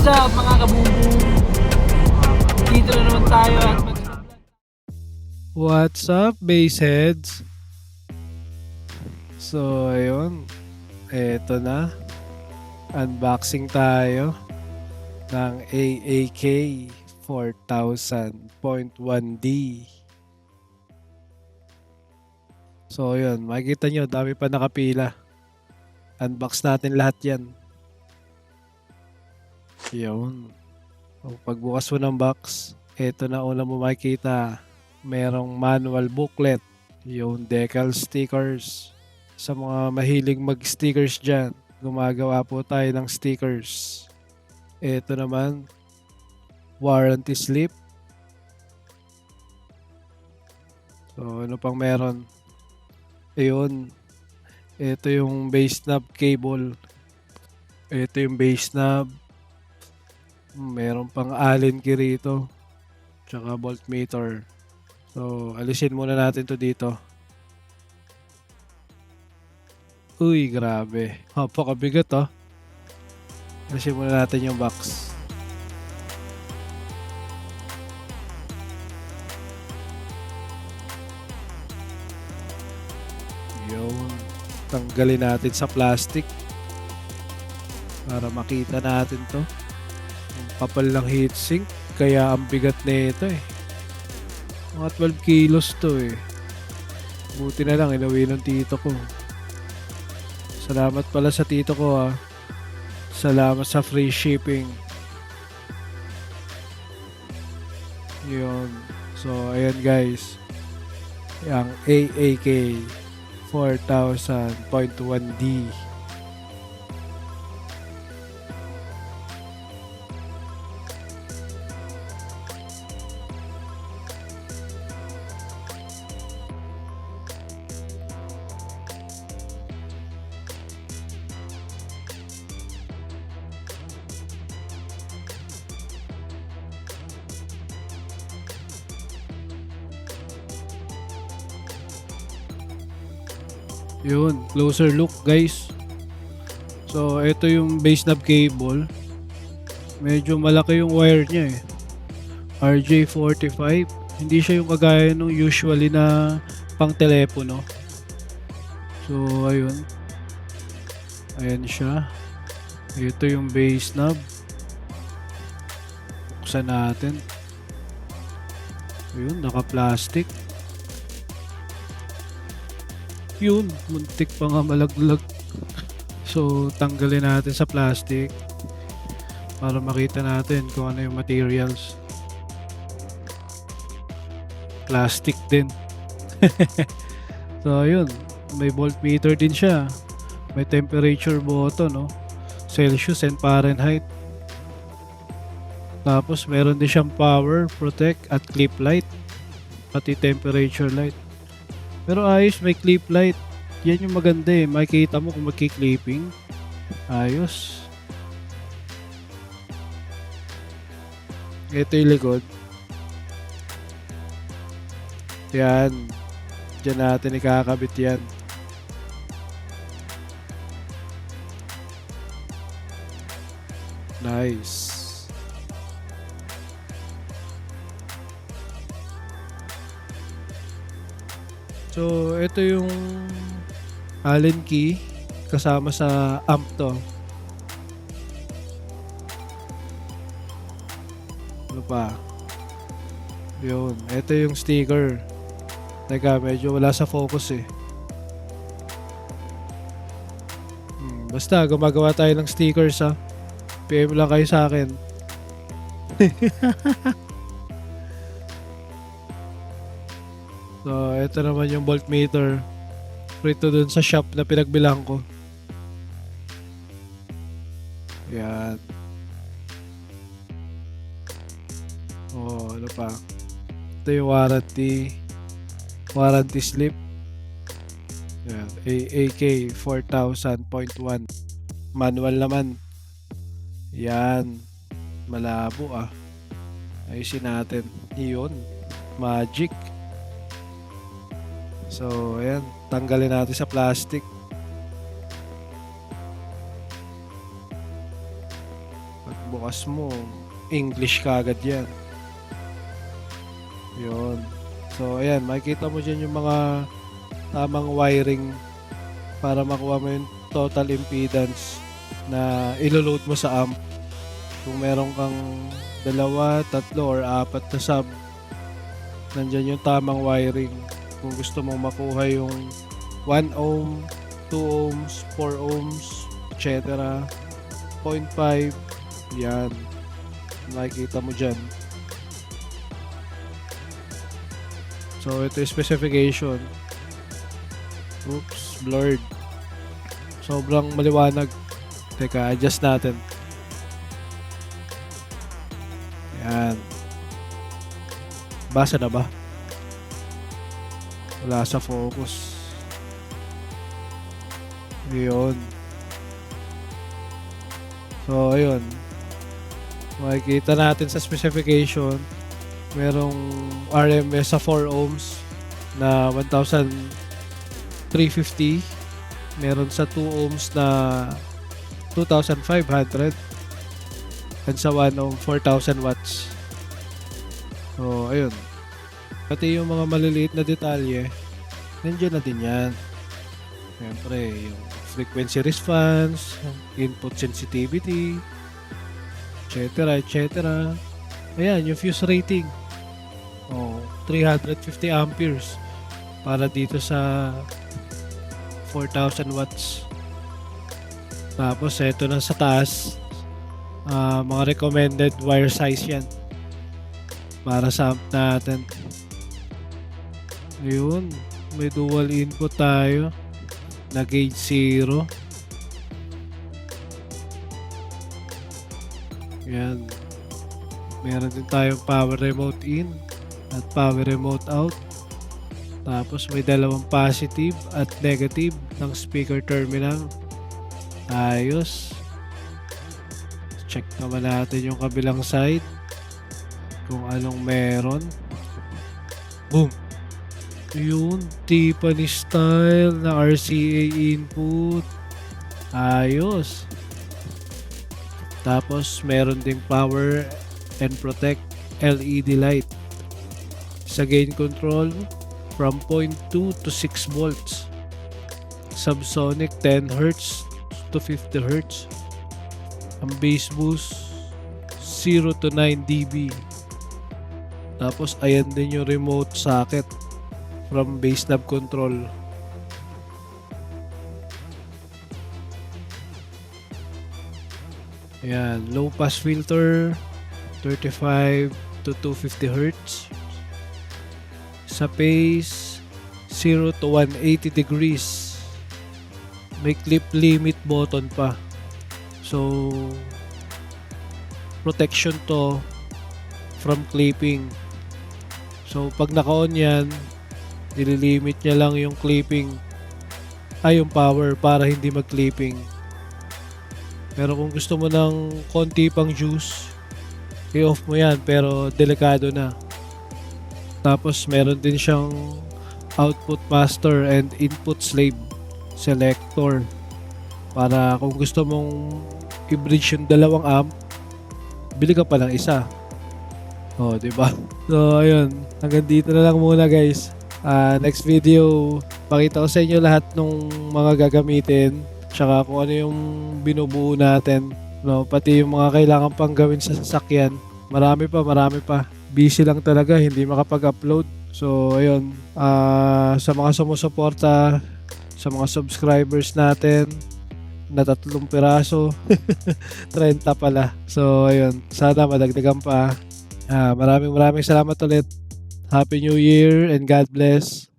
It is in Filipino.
What's up mga kabumbong? Dito na naman tayo at What's up, baseheads? So, ayun. Eto na. Unboxing tayo ng AAK 4000.1D. So, ayun. Makikita nyo, dami pa nakapila. Unbox natin lahat yan. Yun. So, pagbukas mo ng box, eto na una mo makikita. Merong manual booklet, yung decal stickers. Sa mga mahilig mag-stickers dyan, gumagawa po tayo ng stickers. Ito naman, warranty slip. So, ano pang meron? Ayun, ito yung base knob cable. Ito yung base knob. Meron pang Allen key rito. Tsaka voltmeter. So, alisin muna natin to dito. Uy, grabe. Napakabigat oh. Alisin muna natin yung box. Yun. Tanggalin natin sa plastic. Para makita natin to. Ang kapal ng heatsink. Kaya ang bigat na ito eh. Mga 12 kilos to eh. Buti na lang, inuwi ng tito ko. Salamat pala sa tito ko ah. Salamat sa free shipping. Yun. So, ayan guys. Yung AAK 4000.1D. Yun, closer look guys. So, ito yung base knob cable. Medyo malaki yung wire niya eh. RJ45. Hindi siya yung kagaya nung usually na pang telepono. So, ayun. Ayan siya. Ito yung base knob. Buksan natin. Ayun, naka-plastic. Yun, muntik pa nga malaglag. So, tanggalin natin sa plastic para makita natin kung ano yung materials. Plastic din. So, yun. May voltmeter din siya. May temperature button, no? Celsius and Fahrenheit. Tapos, meron din siyang power, protect, at clip light. Pati temperature light. Pero ayos, may clip light. Yan yung maganda eh. Makikita mo kung magki-clipping. Ayos. Ito yung likod. Yan. Diyan natin ikakabit yan. Nice. So, ito yung Allen key kasama sa amp to. Ano pa? Yun. Ito yung sticker. Teka, medyo wala sa focus eh. Basta, gumagawa tayo ng stickers ha. PM lang kayo sa akin. So, ito naman yung voltmeter. Prito dun sa shop na pinagbilang ko. Yan. Oh, ano pa? Ito yung warranty. Warranty slip. Yan. AAK 4000.1. Manual naman. Yan. Malabo ah. Ayusin natin. Yun. Magic. So, ayan. Tanggalin natin sa plastic. Pagbukas pagbukas mo, English kagad yan. Yun. So, ayan, makikita mo dyan yung mga tamang wiring para makuha mo yung total impedance na iloload mo sa amp. Kung meron kang 2, 3, or 4 na sub, nandyan yung tamang wiring. Kung gusto mong makuha yung 1 ohm, 2 ohms, 4 ohms, etc. 0.5, yan. Makikita mo dyan. So, ito yung specification. Oops, blurred. Sobrang maliwanag. Teka, adjust natin. Yan. Basa na ba? Wala sa focus. Yun. So, ayun. Makikita natin sa specification. Merong RMS sa 4 ohms na 1,350. Meron sa 2 ohms na 2,500. And sa 1 ohm, 4,000 watts. So, ayun. Pati yung mga maliliit na detalye, nandiyan na din yan. Siyempre, yung frequency response, input sensitivity, etc. etc. Ayan, yung fuse rating. 350 amperes para dito sa 4,000 watts. Tapos, ito na sa taas. Mga recommended wire size yan para sa amp natin. Ayun, may dual input tayo na gauge 0. Yan. Meron din tayong power remote in at power remote out. Tapos may dalawang positive at negative ng speaker terminal. Ayos. Check naman natin yung kabilang side kung anong meron. Boom! Yun, Tiffany style na RCA input. Ayos. Tapos meron ding power and protect LED light. Sa gain control from 0.2 to 6 volts. Subsonic 10 Hz to 50 Hz. Ang bass boost 0 to 9 dB. Tapos ayan din yung remote socket from bass knob control. Ayan, low pass filter 35 to 250 Hz. Sa phase 0 to 180 degrees. May clip limit button pa. So protection to from clipping. So pag naka-on yan, nililimit niya lang yung clipping yung power para hindi mag-clipping. Pero kung gusto mo ng konti pang juice, i-off mo yan, pero delikado na. Tapos meron din siyang output master and input slave selector para kung gusto mong i-bridge yung dalawang amp, bili ka pa ng isa. Diba? So ayun, hanggang dito na lang muna guys. Next video, pakita ko sa inyo lahat ng mga gagamitin, tsaka kung ano yung binubuo natin, pati yung mga kailangan pang gawin sa sasakyan. Marami pa. Busy lang talaga, hindi makapag-upload. So ayun, sa mga sumusuporta, sa mga subscribers natin na 3 piraso 30 pala. So ayun, sana madagdagan pa. Maraming salamat ulit. Happy New Year and God bless.